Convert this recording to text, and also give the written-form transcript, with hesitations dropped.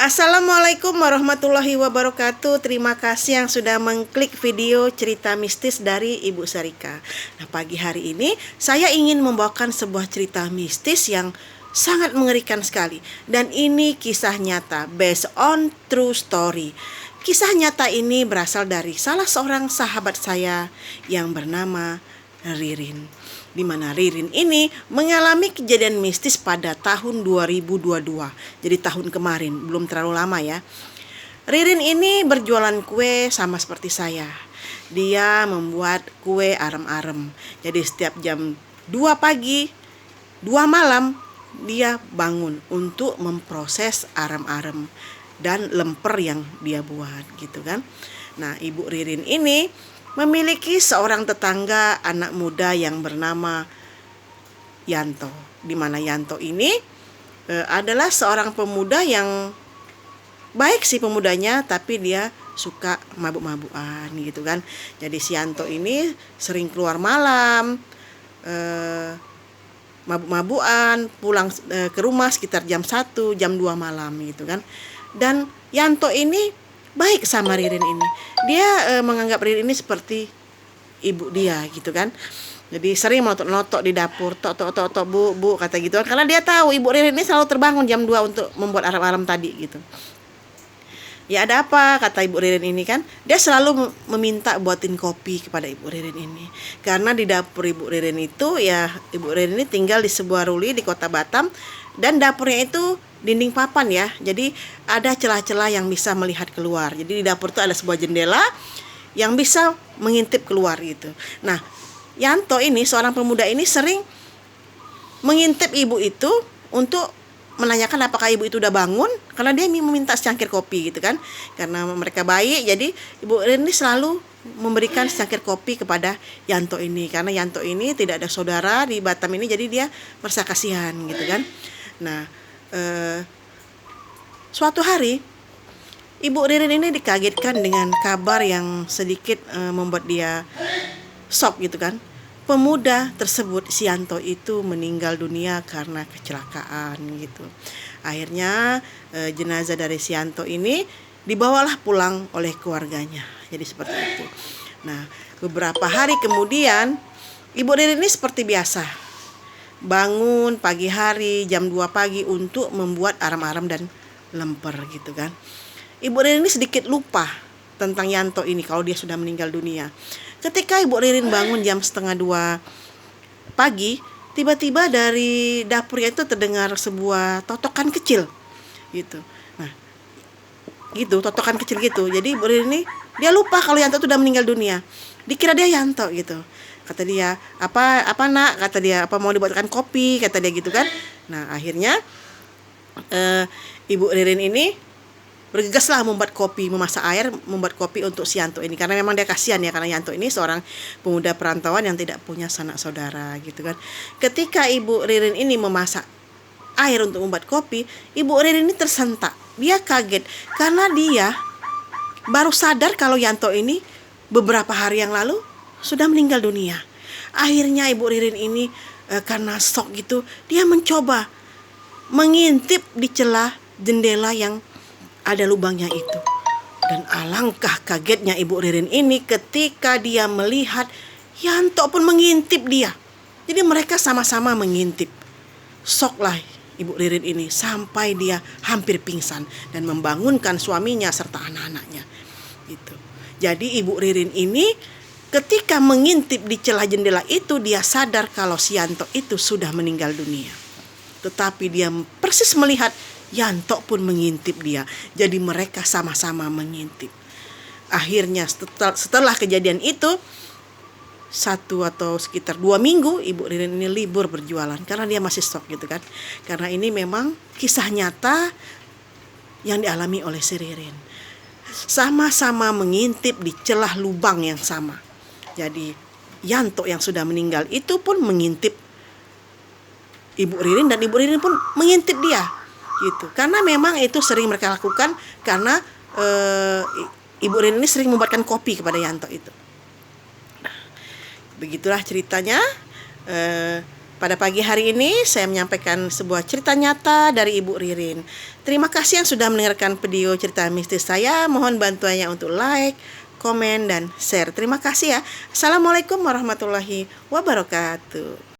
Assalamualaikum warahmatullahi wabarakatuh. Terima kasih yang sudah mengklik video cerita mistis dari Ibu Sarika. Nah, pagi hari ini saya ingin membawakan sebuah cerita mistis yang sangat mengerikan sekali. Dan ini kisah nyata based on true story. Kisah nyata ini berasal dari salah seorang sahabat saya yang bernama Ririn. Di mana Ririn ini mengalami kejadian mistis pada tahun 2022. Jadi tahun kemarin, belum terlalu lama ya. Ririn ini berjualan kue sama seperti saya. Dia membuat kue arem-arem. Jadi setiap jam 2 pagi, 2 malam dia bangun untuk memproses arem-arem dan lemper yang dia buat gitu kan. Nah, Ibu Ririn ini memiliki seorang tetangga anak muda yang bernama Yanto. Di mana Yanto ini adalah seorang pemuda yang baik sih pemudanya, tapi dia suka mabuk-mabukan gitu kan. Jadi si Yanto ini sering keluar malam, mabuk-mabukan, pulang ke rumah sekitar jam 1, jam 2 malam gitu kan. Dan Yanto ini baik sama Ririn ini. Dia menganggap Ririn ini seperti ibu dia gitu kan. Jadi sering melotot-lotot di dapur, tok bu kata gitu kan. Karena dia tahu ibu Ririn ini selalu terbangun jam 2 untuk membuat arem-arem tadi gitu. Ya ada apa, kata ibu Ririn ini kan. Dia selalu meminta buatin kopi kepada ibu Ririn ini. Karena di dapur ibu Ririn itu ya, ibu Ririn ini tinggal di sebuah ruli di kota Batam. Dan dapurnya itu dinding papan ya. Jadi ada celah-celah yang bisa melihat keluar. Jadi di dapur itu ada sebuah jendela yang bisa mengintip keluar gitu. Nah, Yanto ini, seorang pemuda ini sering mengintip ibu itu untuk menanyakan apakah ibu itu udah bangun, karena dia meminta secangkir kopi gitu kan. Karena mereka baik, jadi ibu ini selalu memberikan secangkir kopi kepada Yanto ini. Karena Yanto ini tidak ada saudara di Batam ini, jadi dia merasa kasihan gitu kan. Nah, suatu hari Ibu Ririn ini dikagetkan dengan kabar yang sedikit membuat dia shock gitu kan. Pemuda tersebut, si Yanto itu meninggal dunia karena kecelakaan gitu. Akhirnya jenazah dari si Yanto ini dibawalah pulang oleh keluarganya. Jadi seperti itu. Nah, beberapa hari kemudian Ibu Ririn ini seperti biasa bangun pagi hari jam 2 pagi untuk membuat arem-arem dan lemper gitu kan. Ibu Ririn ini sedikit lupa tentang Yanto ini kalau dia sudah meninggal dunia. Ketika Ibu Ririn bangun jam setengah 2 pagi, tiba-tiba dari dapurnya itu terdengar sebuah totokan kecil gitu. Nah, gitu, totokan kecil gitu. Jadi Ibu Ririn ini dia lupa kalau Yanto itu sudah meninggal dunia. Dikira dia Yanto gitu. Kata dia, apa nak, kata dia, apa mau dibuatkan kopi, kata dia gitu kan. Nah, akhirnya Ibu Ririn ini bergegaslah membuat kopi, memasak air, membuat kopi untuk si Yanto ini. Karena memang dia kasihan ya, karena Yanto ini seorang pemuda perantauan yang tidak punya sanak saudara gitu kan. Ketika Ibu Ririn ini memasak air untuk membuat kopi, Ibu Ririn ini tersentak. Dia kaget karena dia baru sadar kalau Yanto ini beberapa hari yang lalu sudah meninggal dunia. Akhirnya Ibu Ririn ini karena shock gitu, dia mencoba mengintip di celah jendela yang ada lubangnya itu. Dan alangkah kagetnya Ibu Ririn ini ketika dia melihat Yanto pun mengintip dia. Jadi mereka sama-sama mengintip. Shocklah Ibu Ririn ini sampai dia hampir pingsan dan membangunkan suaminya serta anak-anaknya. Gitu. Jadi Ibu Ririn ini ketika mengintip di celah jendela itu, dia sadar kalau si Yanto itu sudah meninggal dunia. Tetapi dia persis melihat Yanto pun mengintip dia. Jadi mereka sama-sama mengintip. Akhirnya setelah kejadian itu, 1 atau sekitar 2 minggu, Ibu Ririn ini libur berjualan. Karena dia masih shock gitu kan. Karena ini memang kisah nyata yang dialami oleh si Ririn. Sama-sama mengintip di celah lubang yang sama. Jadi Yanto yang sudah meninggal itu pun mengintip Ibu Ririn dan Ibu Ririn pun mengintip dia gitu. Karena memang itu sering mereka lakukan karena Ibu Ririn ini sering membuatkan kopi kepada Yanto itu. Begitulah ceritanya. Pada pagi hari ini saya menyampaikan sebuah cerita nyata dari Ibu Ririn. Terima kasih yang sudah mendengarkan video cerita mistis saya. Mohon bantuannya untuk like, komen, dan share. Terima kasih ya. Assalamualaikum warahmatullahi wabarakatuh.